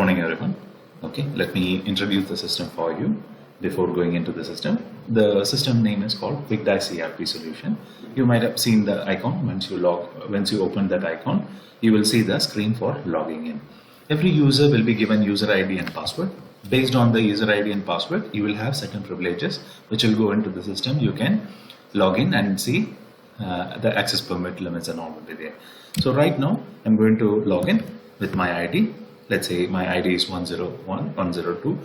Morning everyone. Okay, let me introduce the system for you before going into the system. The system name is called QuickDice ERP solution. You might have seen the icon. Once you open that icon, you will see the screen for logging in. Every user will be given user ID and password. Based on the user ID and password, you will have certain privileges which will go into the system. You can log in and see the access permit limits and all will be there. So right now I'm going to log in with my ID. Let's say my ID is 101, 102.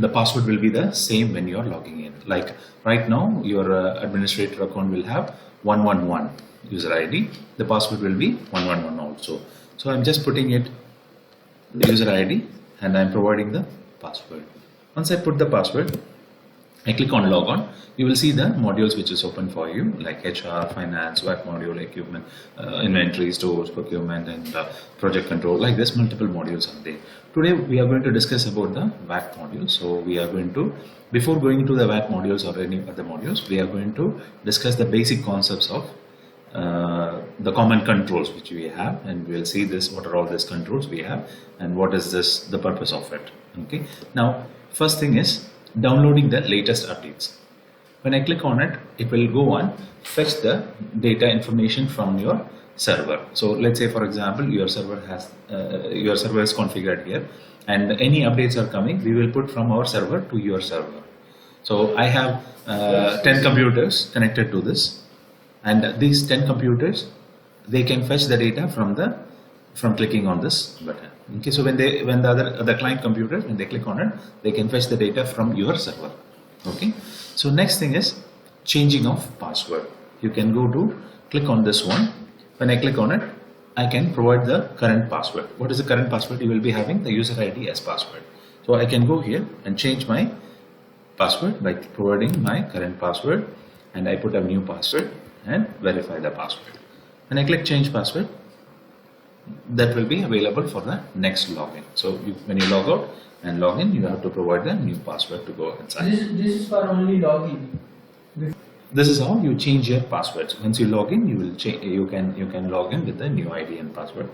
The password will be the same when you are logging in. Like right now, your administrator account will have 111 user ID. The password will be 111 also. So I'm just putting it the user ID and I'm providing the password. Once I put the password, I click on log on. You will see the modules which is open for you, like HR, finance, VAT module, equipment, inventory, stores, procurement, and project control. Like this, multiple modules are there. Today we are going to discuss about the VAT module. So we are going to, before going into the VAT modules or any other modules, we are going to discuss the basic concepts of the common controls which we have, and we'll see this. What are all these controls we have, and what is this? The purpose of it. Okay. Now, first thing is downloading the latest updates. When I click on it, it will go on fetch the data information from your server. So let's say, for example, your server is configured here, and any updates are coming, we will put from our server to your server. So I have 10 computers connected to this, and these 10 computers, they can fetch the data from clicking on this button. Okay, so when the other client computers, when they click on it, they can fetch the data from your server. Okay, so next thing is changing of password. You can go to click on this one. When I click on it, I can provide the current password. What is the current password? You will be having the user ID as password. So I can go here and change my password by providing my current password, and I put a new password and verify the password. When I click change password, that will be available for the next login. So when you log out and log in, you have to provide the new password to go inside. This is for only login. This is how you change your passwords. Once you log in, you will change. You can log in with the new ID and password.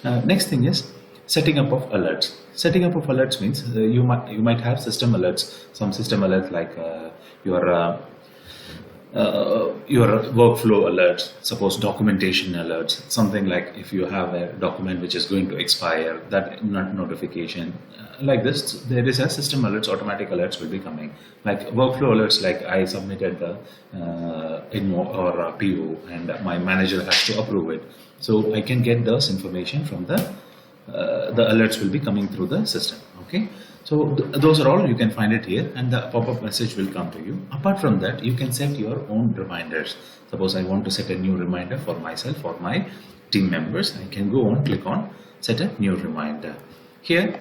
Next thing is setting up of alerts. Setting up of alerts means you might have system alerts. Some system alerts like your workflow alerts, suppose documentation alerts, something like if you have a document which is going to expire, that notification, like this, there is a system alerts, automatic alerts will be coming. Like workflow alerts, like I submitted the INVO or PO and my manager has to approve it. So I can get this information from the alerts will be coming through the system. Okay. So those are all, you can find it here, and the pop-up message will come to you. Apart from that, you can set your own reminders. Suppose I want to set a new reminder for myself or my team members. I can go on, click on set a new reminder. Here,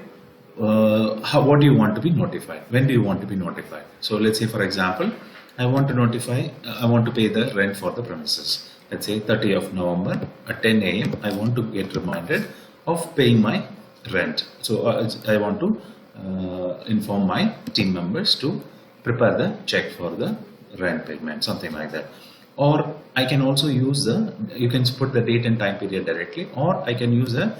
what do you want to be notified? When do you want to be notified? So let's say, for example, I want to pay the rent for the premises. Let's say 30th of November at 10 a.m. I want to get reminded of paying my rent. So I want to inform my team members to prepare the check for the rent payment, something like that. Or I can also use you can put the date and time period directly, or I can use a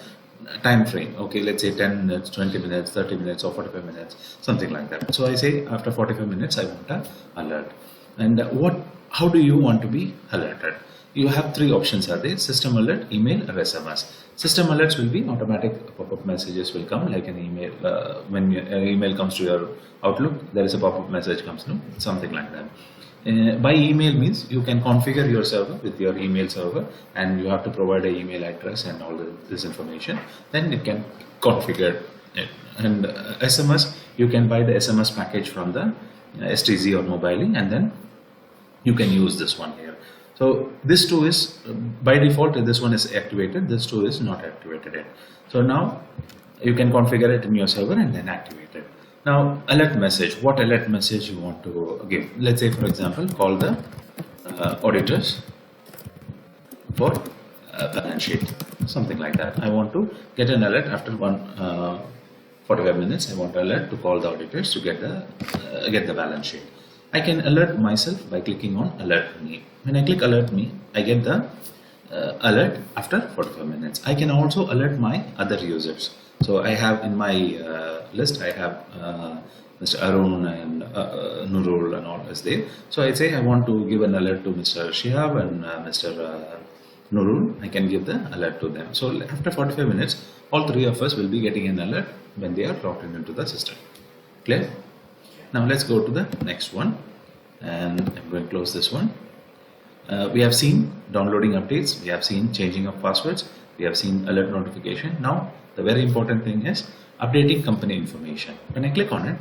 time frame. Okay, let's say 10 minutes, 20 minutes, 30 minutes, or 45 minutes, something like that. So I say after 45 minutes I want an alert. And how do you want to be alerted? You have three options are there: system alert, email, or SMS. System alerts will be automatic pop-up messages will come like an email. When an email comes to your Outlook, there is a pop-up message comes, no? Something like that. By email means you can configure your server with your email server, and you have to provide an email address and all this information. Then it can configure it. And SMS, you can buy the SMS package from the STZ or Mobily, and then you can use this one here. So this two is by default, this one is activated, this two is not activated yet. So now you can configure it in your server and then activate it. Now alert message, what alert message you want to give? Let's say, for example, call the auditors for balance sheet, something like that. I want to get an alert after 45 minutes. I want alert to call the auditors to get the balance sheet. I can alert myself by clicking on alert me. When I click alert me, I get the alert after 45 minutes. I can also alert my other users. So I have in my list, I have Mr. Arun and Nurul and all is there. So I say I want to give an alert to Mr. Shihab and Mr. Nurul. I can give the alert to them. So after 45 minutes, all three of us will be getting an alert when they are logged into the system. Clear? Now let's go to the next one, and I'm going to close this one. We have seen downloading updates, we have seen changing of passwords, we have seen alert notification. Now the very important thing is updating company information. When I click on it,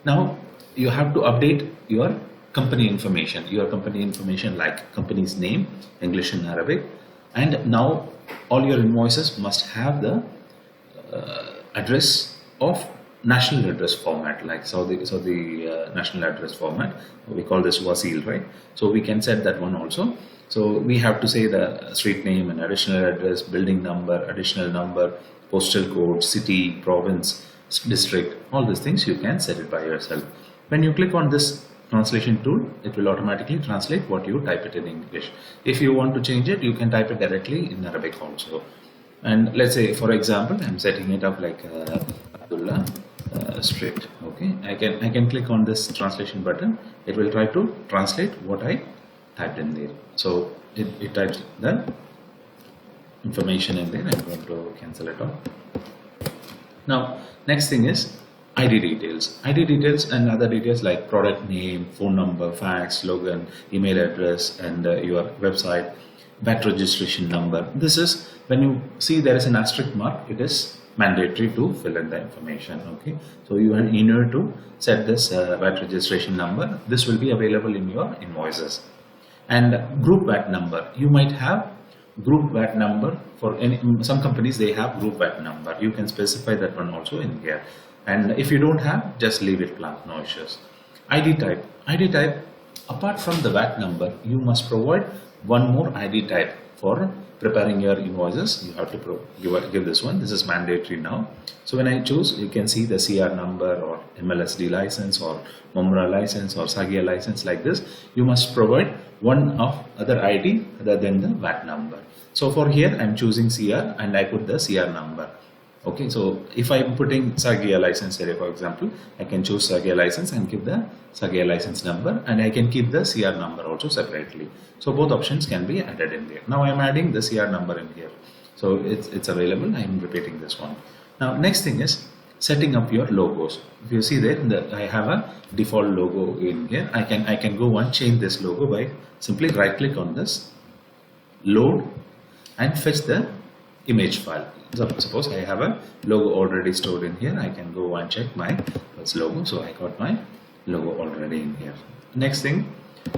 now you have to update your company information like company's name, English and Arabic, and now all your invoices must have the address of national address format, like Saudi national address format. We call this Wasil, right? So we can set that one also. So we have to say the street name and additional address, building number, additional number, postal code, city, province, district, all these things you can set it by yourself. When you click on this translation tool, it will automatically translate what you type it in English. If you want to change it, you can type it directly in Arabic also. And let's say, for example, I'm setting it up like Abdullah Street. Okay, I can click on this translation button. It will try to translate what I typed in there. So it types the information in there. I'm going to cancel it off. Now, next thing is ID details. ID details and other details like product name, phone number, fax, slogan, email address, and your website, VAT registration number. This is when you see there is an asterisk mark, it is mandatory to fill in the information. Okay, so you need to set this VAT registration number. This will be available in your invoices. And group VAT number, you might have group VAT number for some companies, they have group VAT number. You can specify that one also in here. And if you don't have, just leave it blank, no issues. ID type, apart from the VAT number, you must provide one more ID type for preparing your invoices. You have to give this one. This is mandatory now. So when I choose, you can see the CR number or MLSD license or Mumra license or Sagia license like this. You must provide one of other ID other than the VAT number. So for here, I'm choosing CR and I put the CR number. Okay, so if I'm putting Sagia license here, for example, I can choose Sagia license and give the Sagia license number, and I can keep the CR number also separately. So both options can be added in there. Now I'm adding the CR number in here. So it's available. I'm repeating this one. Now next thing is setting up your logos. If you see there, I have a default logo in here. I can go and change this logo by simply right click on this, load, and fetch the image file. Suppose I have a logo already stored in here. I can go and check my logo. So I got my logo already in here. Next thing,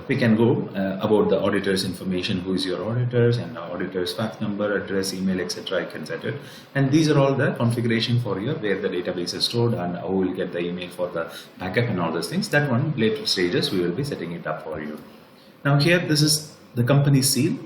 we can go about the auditor's information, who is your auditors, and auditor's fax number, address, email, etc. I can set it. And these are all the configuration for you, where the database is stored and how we'll get the email for the backup and all those things. That one later stages we will be setting it up for you. Now here, this is the company seal.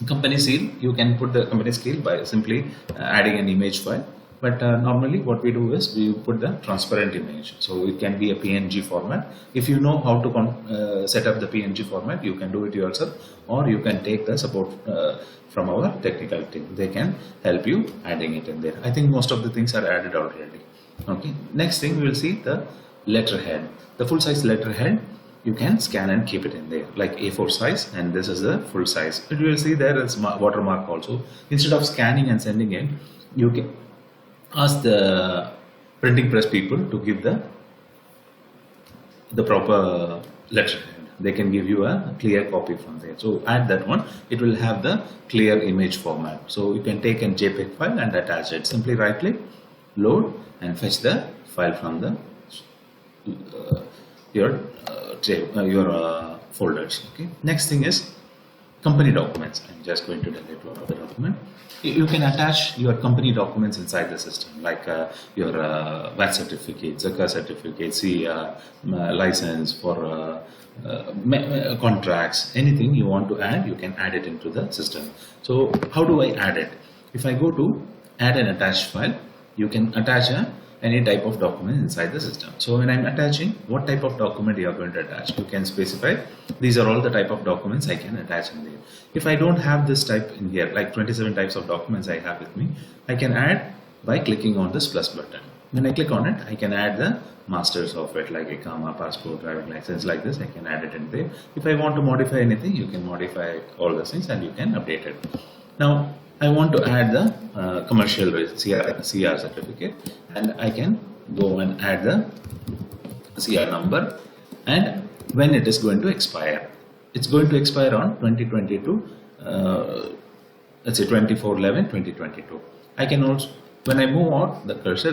Company seal, you can put the company seal by simply adding an image file. But normally what we do is we put the transparent image. So it can be a PNG format. If you know how to set up the PNG format, you can do it yourself, or you can take the support from our technical team. They can help you adding it in there. I think most of the things are added already. Okay. Next thing we will see the letterhead. The full size letterhead, you can scan and keep it in there like A4 size, and this is the full size. You will see there is watermark also. Instead of scanning and sending it, you can ask the printing press people to give the proper letterhead. They can give you a clear copy from there. So add that one. It will have the clear image format. So you can take a JPEG file and attach it. Simply right click, load, and fetch the file from the your folders. Okay. Next thing is company documents. I'm just going to delete one other document. You can attach your company documents inside the system, like your VAT certificate, Zakah certificate, license for contracts, anything you want to add, you can add it into the system. So how do I add it? If I go to add an attached file, you can attach any type of document inside the system. So when I'm attaching, what type of document you are going to attach, you can specify. These are all the type of documents I can attach in there. If I don't have this type in here, like 27 types of documents I have with me, I can add by clicking on this plus button. When I click on it, I can add the masters of it like ICAMA, passport, driving license, like this. I can add it in there. If I want to modify anything, you can modify all the things and you can update it. Now I want to add the commercial CR certificate, and I can go and add the CR number and when it is going to expire. It's going to expire on 2022, let's say 24/11/2022. I can also, when I move out the cursor,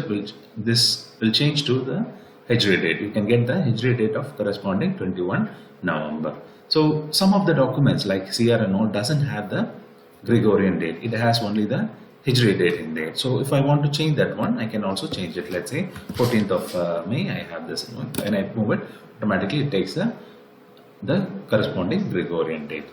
this will change to the Hijri date. You can get the Hijri date of corresponding 21 November. So some of the documents like CR and all doesn't have the Gregorian date. It has only the Hijri date in there. So if I want to change that one, I can also change it. Let's say 14th of May, I have this one. When I move it, automatically it takes the corresponding Gregorian date.